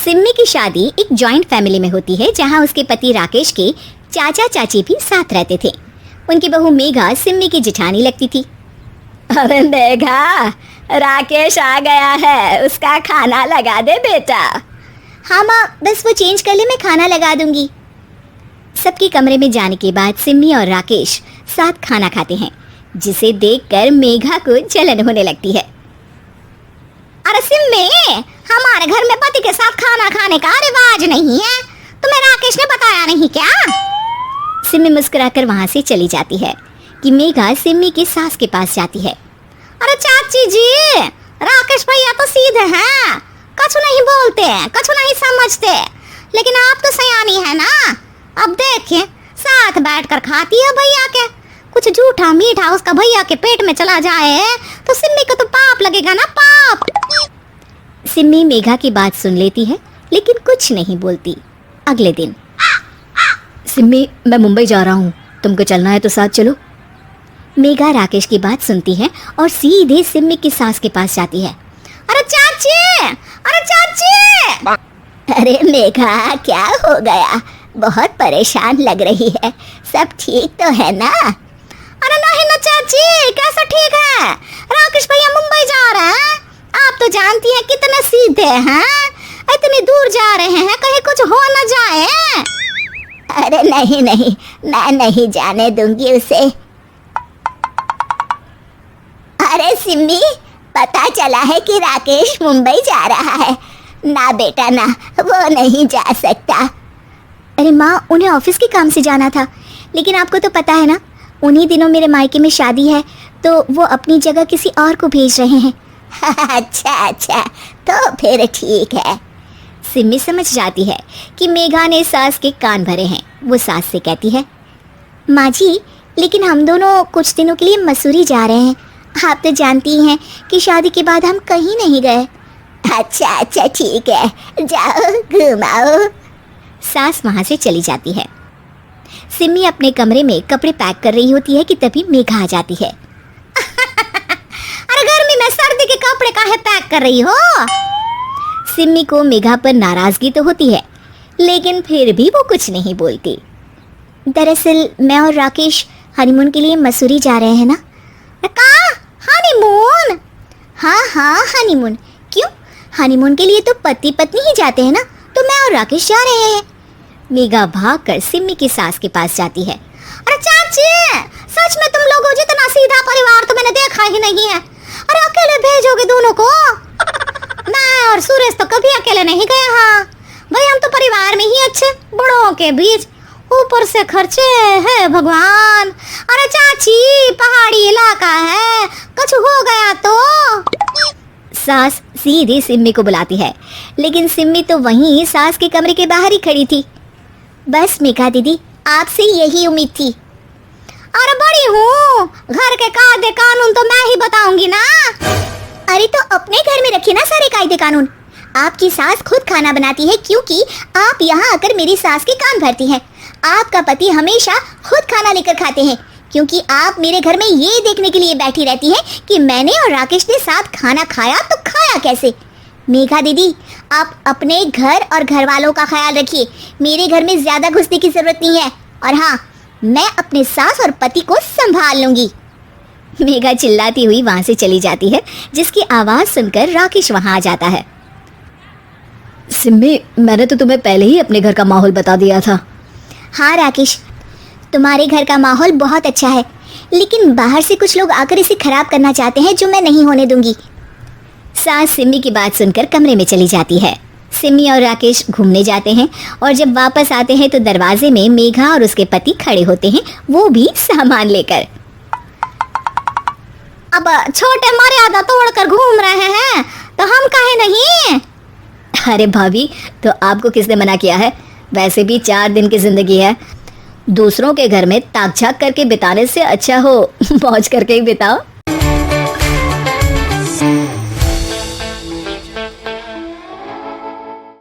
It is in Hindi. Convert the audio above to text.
सिम्मी की शादी एक जॉइंट फैमिली में होती है जहां उसके पति राकेश के चाचा चाची भी साथ रहते थे। उनकी बहू मेघा सिम्मी की जिठानी लगती थी। अरे मेघा, राकेश आ गया है, उसका खाना लगा दे बेटा। हाँ माँ, बस वो चेंज कर ले, मैं खाना लगा दूंगी। सबके कमरे में जाने के बाद सिम्मी और राकेश साथ खाना खाते हैं, जिसे देखकर मेघा को जलन होने लगती है। अरे सिम्मी, हमारे घर में पति के साथ खाना खाने का रिवाज नहीं है, तुम्हें राकेश ने बताया नहीं क्या? सिम्मी मुस्कुराकर वहां से चली जाती है कि मेघा सिम्मी की सास के पास जाती है। अरे चाची जी, राकेश भैया तो सीधे हैं, कुछ नहीं बोलते, कुछ नहीं समझते, लेकिन आप तो सयानी है ना। अब देखिए, साथ बैठकर खाती है भैया के, कुछ झूठा मीठा उसका भैया के पेट में चला जाए तो सिम्मी को तो पाप लगेगा ना, पाप। सिम्मी मेघा की बात सुन लेती है लेकिन कुछ नहीं बोलती। अगले दिन, सिम्मी, मैं मुंबई जा रहा हूँ, तुमको चलना है तो साथ चलो। मेघा राकेश की बात सुनती है और सीधे सिम्मी की सास के पास जाती है। अरे चाची, अरे चाची! अरे मेघा, क्या हो गया? बहुत परेशान लग रही है, सब ठीक तो है ना? अरे नहीं ना चाची, कैसा ठीक है? राकेश भैया मुंबई जा रहे हैं, आप तो जानती हैं कितने सीधे हैं, इतनी दूर जा रहे हैं, कहीं कुछ हो न जाए। अरे नहीं नहीं, मैं नहीं जाने दूंगी उसे। अरे सिम्मी, पता चला है कि राकेश मुंबई जा रहा है। ना बेटा ना, वो नहीं जा सकता। अरे माँ, उन्हें ऑफिस के काम से जाना था, लेकिन आपको तो पता है ना, उन्हीं दिनों मेरे मायके में शादी है, तो वो अपनी जगह किसी और को भेज रहे हैं। अच्छा अच्छा, तो फिर ठीक है। सिम्मी समझ जाती है कि मेघा ने सास के कान भरे हैं। वो सास से कहती है, माँ जी, लेकिन हम दोनों कुछ दिनों के लिए मसूरी जा रहे हैं। आप तो जानती हैं कि शादी के बाद हम कहीं नहीं गए। अच्छा अच्छा, ठीक है, जाओ घुमाओ। सास वहाँ से चली जाती है। सिम्मी अपने कमरे में कपड़े पैक कर रही होती है कि तभी मेघा आ जाती है। अरे गर्मी में सर्दी के कपड़े काहे पैक कर रही हो? सिम्मी को मेघा पर नाराजगी तो होती है, लेकिन फिर भी वो कुछ नहीं बोलती। दरअसल मैं और राकेश हनीमून के लिए मसूरी जा रहे हैं ना। कहाँ? हनीमून? हाँ हाँ, हनीमून। क्यों? हनीमून के लिए तो पति पत्नी ही जाते हैं ना, तो मैं और राकेश जा रहे हैं। मेघा भागकर सिम्मी की सास के पास जाती है। अरे चाची, सच में तुम लोगों जितना सीधा परिवार तो मैंने देखा ही नहीं है। अरे अकेले भेजोगे दोनों को? मैं और सुरेश तो कभी अकेले नहीं गए। हाँ भाई, हम तो परिवार में ही अच्छे, बड़ों के बीच, ऊपर से खर्चे है भगवान। अरे चाची, पहाड़ी इलाका है, कुछ हो गया तो? सास सीधी सिम्मी को बुलाती है, लेकिन सिम्मी तो वहीं सास के कमरे के बाहर ही खड़ी थी। बस मेघा दीदी, आपसे यही उम्मीद थी। अरे बड़ी हूँ, घर के कायदे कानून तो मैं ही बताऊंगी ना। अरे तो अपने घर में रखिए ना सारे कायदे कानून। आपकी सास खुद खाना बनाती है, क्योंकि आप यहाँ आकर मेरी सास के कान भरती हैं। आपका पति हमेशा खुद खाना लेकर खाते हैं, क्योंकि आप मेरे घर में ये देखने के लिए बैठी रहती हैं कि मैंने और राकेश ने साथ खाना खाया तो खाया कैसे। मेघा दीदी, आप अपने घर और घर वालों का ख्याल रखिए, मेरे घर में ज्यादा घुसने की जरूरत नहीं है। और हाँ, मैं अपने सास और पति को संभाल लूंगी। मेघा चिल्लाती हुई वहां से चली जाती है, जिसकी आवाज सुनकर राकेश वहां आ जाता है। सिम्मी, मैंने तो तुम्हें पहले ही अपने घर का माहौल बता दिया था। हाँ राकेश, तुम्हारे घर का माहौल बहुत अच्छा है, लेकिन बाहर से कुछ लोग आकर इसे खराब करना चाहते हैं, जो मैं नहीं होने दूंगी। सास सिम्मी की बात सुनकर कमरे में चली जाती है। सिम्मी और राकेश घूमने जाते हैं और जब वापस आते हैं तो दरवाजे में मेघा और उसके पति खड़े होते हैं, वो भी सामान लेकर। अब छोटे मर्यादा तोड़कर घूम रहे हैं तो हम काहे नहीं? अरे भाभी, तो आपको किसने मना किया है? वैसे भी 4 दिन की जिंदगी है, दूसरों के घर में ताक झाक करके बिताने से अच्छा हो मौज करके ही बिताओ।